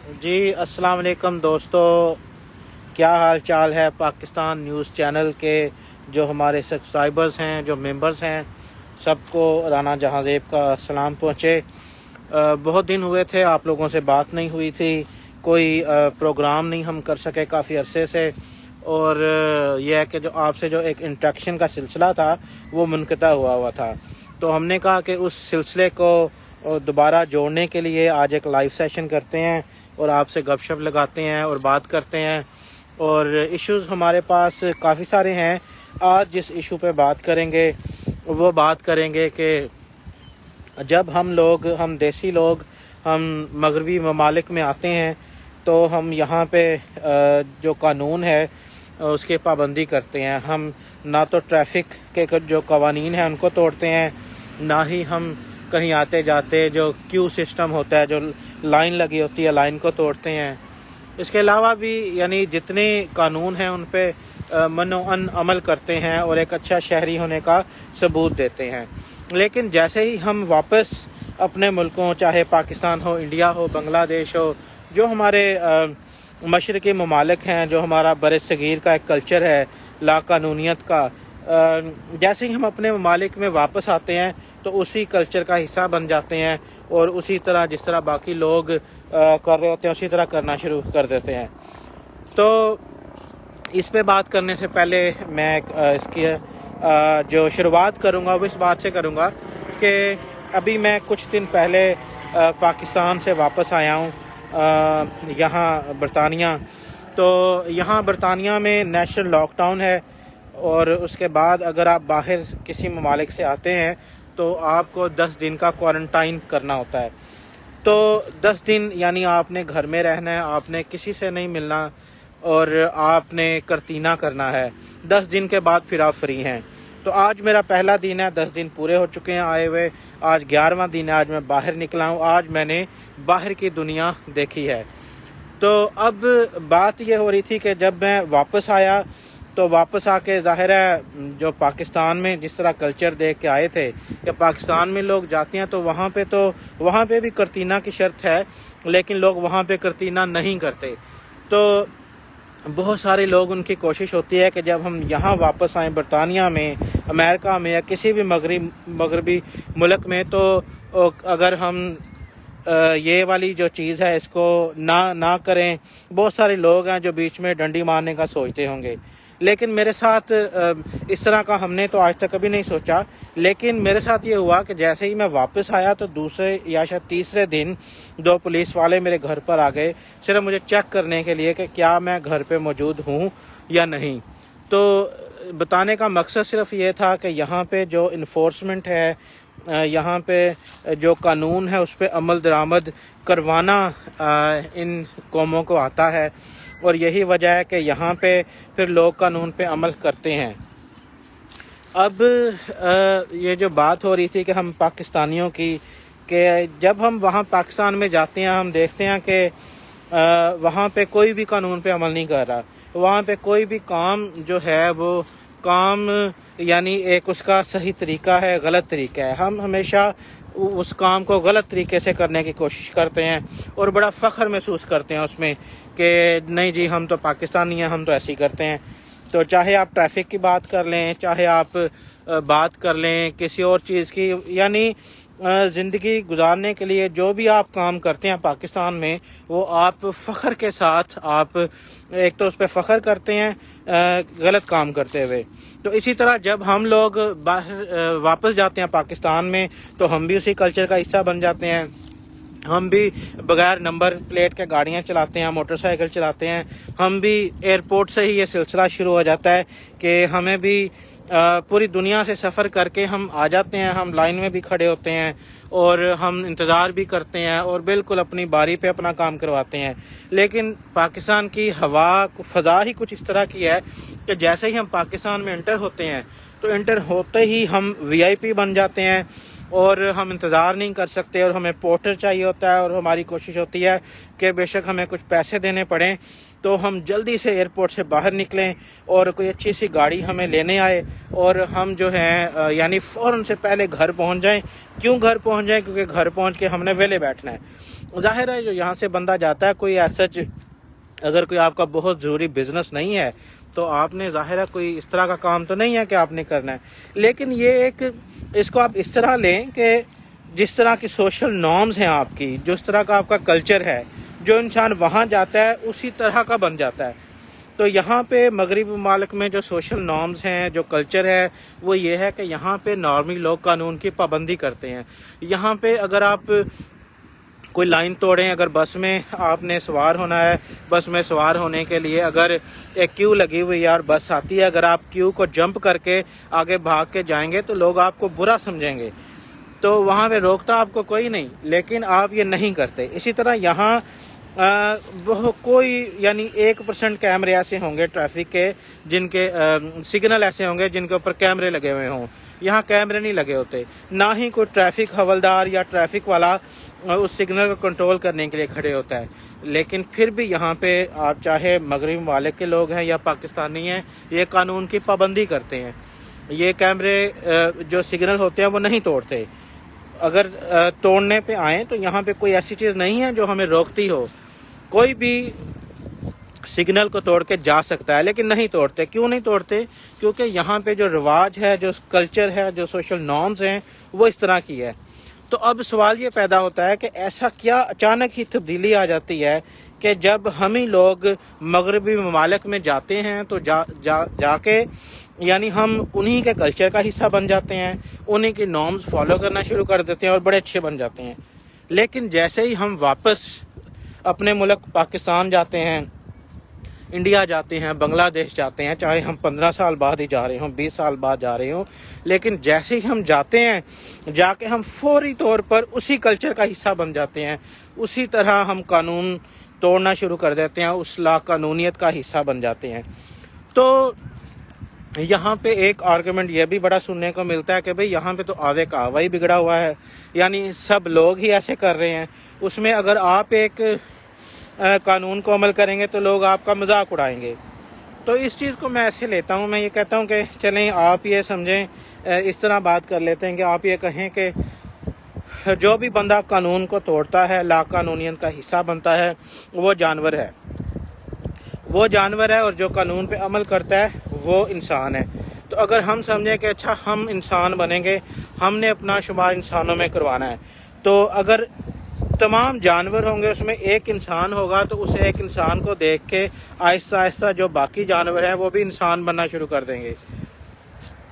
جی السلام علیکم دوستو، کیا حال چال ہے؟ پاکستان نیوز چینل کے جو ہمارے سبسکرائبرز ہیں، جو ممبرز ہیں، سب کو رانا جہاں زیب کا سلام پہنچے۔ بہت دن ہوئے تھے، آپ لوگوں سے بات نہیں ہوئی تھی، کوئی پروگرام نہیں ہم کر سکے کافی عرصے سے، اور یہ ہے کہ جو آپ سے جو ایک انٹریکشن کا سلسلہ تھا وہ منقطع ہوا تھا، تو ہم نے کہا کہ اس سلسلے کو دوبارہ جوڑنے کے لیے آج ایک لائیو سیشن کرتے ہیں اور آپ سے گپ شپ لگاتے ہیں اور بات کرتے ہیں۔ اور ایشوز ہمارے پاس کافی سارے ہیں۔ آج جس ایشو پہ بات کریں گے وہ بات کریں گے کہ جب ہم دیسی لوگ ہم مغربی ممالک میں آتے ہیں تو ہم یہاں پہ جو قانون ہے اس کی پابندی کرتے ہیں۔ ہم نہ تو ٹریفک کے جو قوانین ہیں ان کو توڑتے ہیں، نہ ہی ہم کہیں آتے جاتے جو کیو سسٹم ہوتا ہے، جو لائن لگی ہوتی ہے، لائن کو توڑتے ہیں۔ اس کے علاوہ بھی یعنی جتنے قانون ہیں ان پہ منوعاً عمل کرتے ہیں اور ایک اچھا شہری ہونے کا ثبوت دیتے ہیں۔ لیکن جیسے ہی ہم واپس اپنے ملکوں، چاہے پاکستان ہو، انڈیا ہو، بنگلہ دیش ہو، جو ہمارے مشرقی ممالک ہیں، جو ہمارا بر صغیر کا ایک کلچر ہے لا قانونیت کا، جیسے ہی ہم اپنے ممالک میں واپس آتے ہیں تو اسی کلچر کا حصہ بن جاتے ہیں اور اسی طرح جس طرح باقی لوگ کر رہے ہوتے ہیں اسی طرح کرنا شروع کر دیتے ہیں۔ تو اس پہ بات کرنے سے پہلے میں اس کی جو شروعات کروں گا وہ اس بات سے کروں گا کہ ابھی میں کچھ دن پہلے پاکستان سے واپس آیا ہوں یہاں برطانیہ۔ تو یہاں برطانیہ میں نیشنل لاک ڈاؤن ہے، اور اس کے بعد اگر آپ باہر کسی ممالک سے آتے ہیں تو آپ کو 10 دن کا کوارنٹائن کرنا ہوتا ہے۔ تو 10 دن یعنی آپ نے گھر میں رہنا ہے، آپ نے کسی سے نہیں ملنا اور آپ نے کرتینہ کرنا ہے۔ 10 دن کے بعد پھر آپ فری ہیں۔ تو آج میرا پہلا دن ہے، 10 دن پورے ہو چکے ہیں آئے ہوئے، آج 11واں دن ہے، آج میں باہر نکلا ہوں، آج میں نے باہر کی دنیا دیکھی ہے۔ تو اب بات یہ ہو رہی تھی کہ جب میں واپس آیا تو واپس آ کے ظاہر ہے جو پاکستان میں جس طرح کلچر دیکھ کے آئے تھے کہ پاکستان میں لوگ جاتے ہیں تو وہاں پہ بھی کرتینہ کی شرط ہے، لیکن لوگ وہاں پہ کرتینہ نہیں کرتے۔ تو بہت سارے لوگ ان کی کوشش ہوتی ہے کہ جب ہم یہاں واپس آئیں برطانیہ میں، امریکہ میں یا کسی بھی مغربی ملک میں، تو اگر ہم یہ والی جو چیز ہے اس کو نہ کریں۔ بہت سارے لوگ ہیں جو بیچ میں ڈنڈی مارنے کا سوچتے ہوں گے، لیکن میرے ساتھ اس طرح کا ہم نے تو آج تک کبھی نہیں سوچا۔ لیکن میرے ساتھ یہ ہوا کہ جیسے ہی میں واپس آیا تو دوسرے یا شاید تیسرے دن 2 پولیس والے میرے گھر پر آ گئے، صرف مجھے چیک کرنے کے لیے کہ کیا میں گھر پہ موجود ہوں یا نہیں۔ تو بتانے کا مقصد صرف یہ تھا کہ یہاں پہ جو انفورسمنٹ ہے، یہاں پہ جو قانون ہے اس پہ عمل درآمد کروانا ان قوموں کو آتا ہے، اور یہی وجہ ہے کہ یہاں پہ پھر لوگ قانون پہ عمل کرتے ہیں۔ اب یہ جو بات ہو رہی تھی کہ ہم پاکستانیوں کی، کہ جب ہم وہاں پاکستان میں جاتے ہیں ہم دیکھتے ہیں کہ وہاں پہ کوئی بھی قانون پہ عمل نہیں کر رہا، وہاں پہ کوئی بھی کام جو ہے وہ کام یعنی ایک اس کا صحیح طریقہ ہے، غلط طریقہ ہے۔ ہم ہمیشہ اس کام کو غلط طریقے سے کرنے کی کوشش کرتے ہیں اور بڑا فخر محسوس کرتے ہیں اس میں کہ نہیں جی ہم تو پاکستانی ہیں، ہم تو ایسے ہی کرتے ہیں۔ تو چاہے آپ ٹریفک کی بات کر لیں، چاہے آپ بات کر لیں کسی اور چیز کی، یعنی زندگی گزارنے کے لیے جو بھی آپ کام کرتے ہیں پاکستان میں وہ آپ فخر کے ساتھ آپ ایک تو اس پہ فخر کرتے ہیں غلط کام کرتے ہوئے۔ تو اسی طرح جب ہم لوگ باہر واپس جاتے ہیں پاکستان میں تو ہم بھی اسی کلچر کا حصہ بن جاتے ہیں، ہم بھی بغیر نمبر پلیٹ کے گاڑیاں چلاتے ہیں، موٹر سائیکل چلاتے ہیں۔ ہم بھی ایئرپورٹ سے ہی یہ سلسلہ شروع ہو جاتا ہے کہ ہمیں بھی پوری دنیا سے سفر کر کے ہم آ جاتے ہیں، ہم لائن میں بھی کھڑے ہوتے ہیں اور ہم انتظار بھی کرتے ہیں اور بالکل اپنی باری پہ اپنا کام کرواتے ہیں۔ لیکن پاکستان کی فضا ہی کچھ اس طرح کی ہے کہ جیسے ہی ہم پاکستان میں انٹر ہوتے ہیں تو انٹر ہوتے ہی ہم VIP بن جاتے ہیں، اور ہم انتظار نہیں کر سکتے اور ہمیں پورٹر چاہیے ہوتا ہے، اور ہماری کوشش ہوتی ہے کہ بے شک ہمیں کچھ پیسے دینے پڑیں تو ہم جلدی سے ایئرپورٹ سے باہر نکلیں اور کوئی اچھی سی گاڑی ہمیں لینے آئے اور ہم جو ہیں یعنی فوراً سے پہلے گھر پہنچ جائیں۔ کیوں گھر پہنچ جائیں؟ کیونکہ گھر پہنچ کے ہم نے ویلے بیٹھنا ہے۔ ظاہر ہے جو یہاں سے بندہ جاتا ہے، کوئی ایسا اگر کوئی آپ کا بہت ضروری بزنس نہیں ہے تو آپ نے ظاہر ہے کوئی اس طرح کا کام تو نہیں ہے کہ آپ نے کرنا ہے، لیکن یہ اس کو آپ اس طرح لیں کہ جس طرح کی سوشل نارمز ہیں آپ کی، جس طرح کا آپ کا کلچر ہے، جو انسان وہاں جاتا ہے اسی طرح کا بن جاتا ہے۔ تو یہاں پہ مغربی ممالک میں جو سوشل نارمز ہیں، جو کلچر ہے، وہ یہ ہے کہ یہاں پہ نارملی لوگ قانون کی پابندی کرتے ہیں۔ یہاں پہ اگر آپ کوئی لائن توڑیں، اگر بس میں آپ نے سوار ہونا ہے، بس میں سوار ہونے کے لیے اگر ایک کیو لگی ہوئی ہے اور بس آتی ہے، اگر آپ کیو کو جمپ کر کے آگے بھاگ کے جائیں گے تو لوگ آپ کو برا سمجھیں گے، تو وہاں پہ روکتا آپ کو کوئی نہیں، لیکن آپ یہ نہیں کرتے۔ اسی طرح یہاں کوئی یعنی 1% کیمرے ایسے ہوں گے ٹریفک کے، جن کے سگنل ایسے ہوں گے جن کے اوپر کیمرے لگے ہوئے ہوں۔ یہاں کیمرے نہیں لگے ہوتے، نہ ہی کوئی ٹریفک حوالدار یا ٹریفک والا اس سگنل کو کنٹرول کرنے کے لیے کھڑے ہوتا ہے۔ لیکن پھر بھی یہاں پہ آپ چاہے مغربی ممالک کے لوگ ہیں یا پاکستانی ہیں، یہ قانون کی پابندی کرتے ہیں۔ یہ کیمرے جو سگنل ہوتے ہیں وہ نہیں توڑتے۔ اگر توڑنے پہ آئیں تو یہاں پہ کوئی ایسی چیز نہیں ہے جو ہمیں روکتی ہو، کوئی بھی سگنل کو توڑ کے جا سکتا ہے، لیکن نہیں توڑتے۔ کیوں نہیں توڑتے؟ کیونکہ یہاں پہ جو رواج ہے، جو کلچر ہے، جو سوشل نارمز ہیں، وہ اس طرح کی ہے۔ تو اب سوال یہ پیدا ہوتا ہے کہ ایسا کیا اچانک ہی تبدیلی آ جاتی ہے کہ جب ہم ہی لوگ مغربی ممالک میں جاتے ہیں تو جا کے یعنی ہم انہی کے کلچر کا حصہ بن جاتے ہیں، انہی کی نارمز فالو کرنا شروع کر دیتے ہیں اور بڑے اچھے بن جاتے ہیں۔ لیکن جیسے ہی ہم واپس اپنے ملک پاکستان جاتے ہیں، انڈیا جاتے ہیں، بنگلہ دیش جاتے ہیں، چاہے ہم 15 سال بعد ہی جا رہے ہوں، 20 سال بعد جا رہے ہوں، لیکن جیسے ہی ہم جاتے ہیں، جا کے ہم فوری طور پر اسی کلچر کا حصہ بن جاتے ہیں، اسی طرح ہم قانون توڑنا شروع کر دیتے ہیں، اس لا قانونیت کا حصہ بن جاتے ہیں۔ تو یہاں پہ ایک آرگومنٹ یہ بھی بڑا سننے کو ملتا ہے کہ بھئی یہاں پہ تو آوے کا آوا ہی بگڑا ہوا ہے، یعنی سب لوگ ہی ایسے کر رہے ہیں، اس میں اگر آپ ایک قانون کو عمل کریں گے تو لوگ آپ کا مذاق اڑائیں گے۔ تو اس چیز کو میں ایسے لیتا ہوں، میں یہ کہتا ہوں کہ چلیں آپ یہ سمجھیں، اس طرح بات کر لیتے ہیں کہ آپ یہ کہیں کہ جو بھی بندہ قانون کو توڑتا ہے، لا قانونیت کا حصہ بنتا ہے، وہ جانور ہے، وہ جانور ہے، اور جو قانون پہ عمل کرتا ہے وہ انسان ہے۔ تو اگر ہم سمجھیں کہ اچھا ہم انسان بنیں گے، ہم نے اپنا شمار انسانوں میں کروانا ہے، تو اگر تمام جانور ہوں گے اس میں ایک انسان ہوگا تو اس ایک انسان کو دیکھ کے آہستہ آہستہ جو باقی جانور ہیں وہ بھی انسان بننا شروع کر دیں گے۔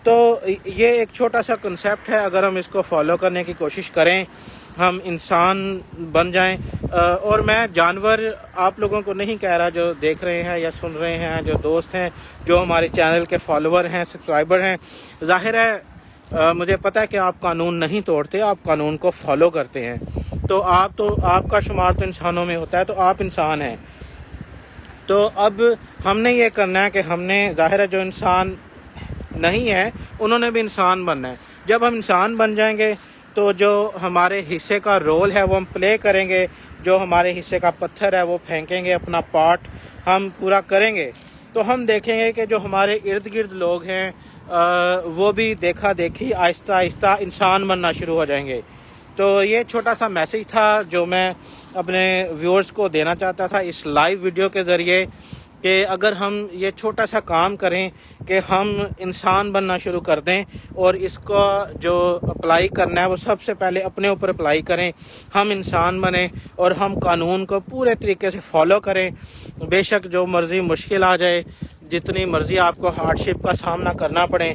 تو یہ ایک چھوٹا سا کنسیپٹ ہے، اگر ہم اس کو فالو کرنے کی کوشش کریں، ہم انسان بن جائیں۔ اور میں جانور آپ لوگوں کو نہیں کہہ رہا جو دیکھ رہے ہیں یا سن رہے ہیں، جو دوست ہیں، جو ہمارے چینل کے فالوور ہیں، سبسکرائبر ہیں، ظاہر ہے مجھے پتہ ہے کہ آپ قانون نہیں توڑتے، آپ قانون کو فالو کرتے ہیں، تو آپ کا شمار تو انسانوں میں ہوتا ہے، تو آپ انسان ہیں۔ تو اب ہم نے یہ کرنا ہے کہ ہم نے ظاہر ہے جو انسان نہیں ہے انہوں نے بھی انسان بننا ہے۔ جب ہم انسان بن جائیں گے تو جو ہمارے حصے کا رول ہے وہ ہم پلے کریں گے، جو ہمارے حصے کا پتھر ہے وہ پھینکیں گے، اپنا پارٹ ہم پورا کریں گے، تو ہم دیکھیں گے کہ جو ہمارے ارد گرد لوگ ہیں وہ بھی دیکھا دیکھی آہستہ آہستہ انسان بننا شروع ہو جائیں گے۔ تو یہ چھوٹا سا میسیج تھا جو میں اپنے ویورز کو دینا چاہتا تھا اس لائیو ویڈیو کے ذریعے، کہ اگر ہم یہ چھوٹا سا کام کریں کہ ہم انسان بننا شروع کر دیں اور اس کو جو اپلائی کرنا ہے وہ سب سے پہلے اپنے اوپر اپلائی کریں، ہم انسان بنیں اور ہم قانون کو پورے طریقے سے فالو کریں، بے شک جو مرضی مشکل آ جائے، جتنی مرضی آپ کو ہارڈ شپ کا سامنا کرنا پڑے،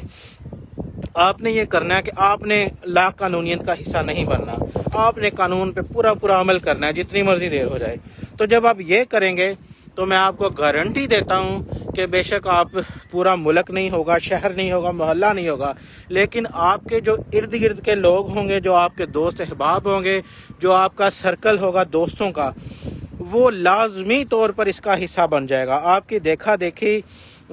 آپ نے یہ کرنا ہے کہ آپ نے لا قانونیت کا حصہ نہیں بننا، آپ نے قانون پہ پورا عمل کرنا ہے جتنی مرضی دیر ہو جائے۔ تو جب آپ یہ کریں گے تو میں آپ کو گارنٹی دیتا ہوں کہ بے شک آپ پورا ملک نہیں ہوگا، شہر نہیں ہوگا، محلہ نہیں ہوگا، لیکن آپ کے جو ارد گرد کے لوگ ہوں گے، جو آپ کے دوست احباب ہوں گے، جو آپ کا سرکل ہوگا دوستوں کا، وہ لازمی طور پر اس کا حصہ بن جائے گا۔ آپ کی دیکھا دیکھی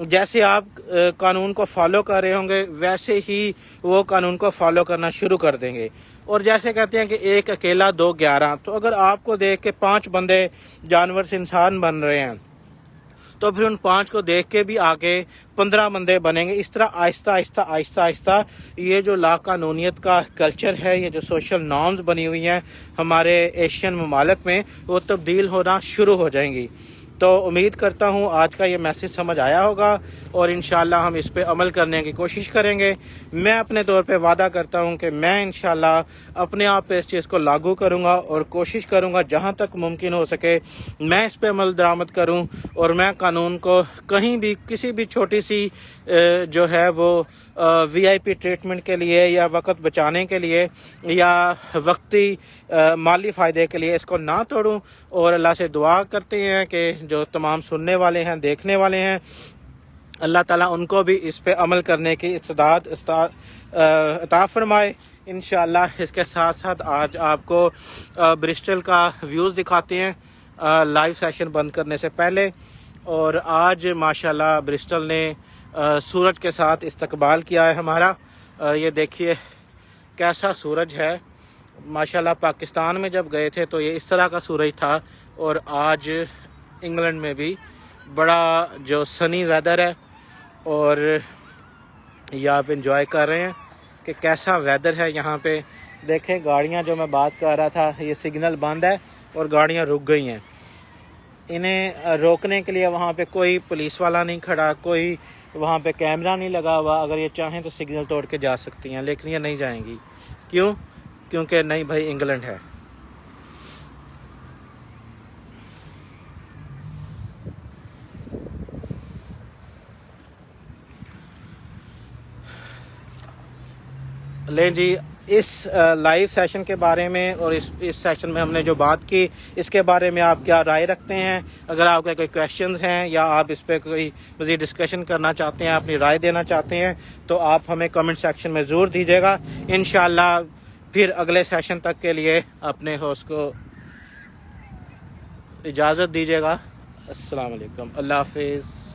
جیسے آپ قانون کو فالو کر رہے ہوں گے ویسے ہی وہ قانون کو فالو کرنا شروع کر دیں گے۔ اور جیسے کہتے ہیں کہ ایک اکیلا 2 11، تو اگر آپ کو دیکھ کے 5 بندے جانور سے انسان بن رہے ہیں تو پھر ان 5 کو دیکھ کے بھی آگے 15 بندے بنیں گے. اس طرح آہستہ آہستہ آہستہ آہستہ یہ جو لا قانونیت کا کلچر ہے، یہ جو سوشل نارمز بنی ہوئی ہیں ہمارے ایشین ممالک میں، وہ تبدیل ہونا شروع ہو جائیں گی. تو امید کرتا ہوں آج کا یہ میسج سمجھ آیا ہوگا اور انشاءاللہ ہم اس پہ عمل کرنے کی کوشش کریں گے. میں اپنے طور پہ وعدہ کرتا ہوں کہ میں انشاءاللہ اپنے آپ پہ اس چیز کو لاگو کروں گا اور کوشش کروں گا جہاں تک ممکن ہو سکے میں اس پہ عمل درآمد کروں، اور میں قانون کو کہیں بھی کسی بھی چھوٹی سی جو ہے وہ وی آئی پی ٹریٹمنٹ کے لیے یا وقت بچانے کے لیے یا وقتی مالی فائدے کے لیے اس کو نہ توڑوں. اور اللہ سے دعا کرتے ہیں کہ جو تمام سننے والے ہیں، دیکھنے والے ہیں، اللہ تعالیٰ ان کو بھی اس پہ عمل کرنے کی استعداد عطا فرمائے انشاءاللہ. اس کے ساتھ ساتھ آج آپ کو برسٹل کا ویوز دکھاتے ہیں لائیو سیشن بند کرنے سے پہلے. اور آج ماشاءاللہ برسٹل نے سورج کے ساتھ استقبال کیا ہے ہمارا. یہ دیکھیے کیسا سورج ہے ماشاءاللہ. پاکستان میں جب گئے تھے تو یہ اس طرح کا سورج تھا، اور آج انگلینڈ میں بھی بڑا جو سنی ویدر ہے، اور یہ آپ انجوائے کر رہے ہیں کہ کیسا ویدر ہے یہاں پہ. دیکھیں گاڑیاں جو میں بات کر رہا تھا، یہ سگنل بند ہے اور گاڑیاں رک گئی ہیں. انہیں روکنے کے لیے وہاں پہ کوئی پولیس والا نہیں کھڑا، کوئی وہاں پہ کیمرہ نہیں لگا ہوا. اگر یہ چاہیں تو سگنل توڑ کے جا سکتی ہیں، لیکن یہ نہیں جائیں گی. کیوں؟ کیونکہ نہیں بھائی، انگلینڈ ہے. لیں جی، اس لائیو سیشن کے بارے میں اور اس سیشن میں ہم نے جو بات کی، اس کے بارے میں آپ کیا رائے رکھتے ہیں؟ اگر آپ کے کوئی کویشچنز ہیں یا آپ اس پہ کوئی مزید ڈسکشن کرنا چاہتے ہیں، اپنی رائے دینا چاہتے ہیں، تو آپ ہمیں کمنٹ سیکشن میں ضرور دیجیے گا. انشاءاللہ پھر اگلے سیشن تک کے لیے اپنے ہوسٹ کو اجازت دیجیے گا. السلام علیکم، اللہ حافظ.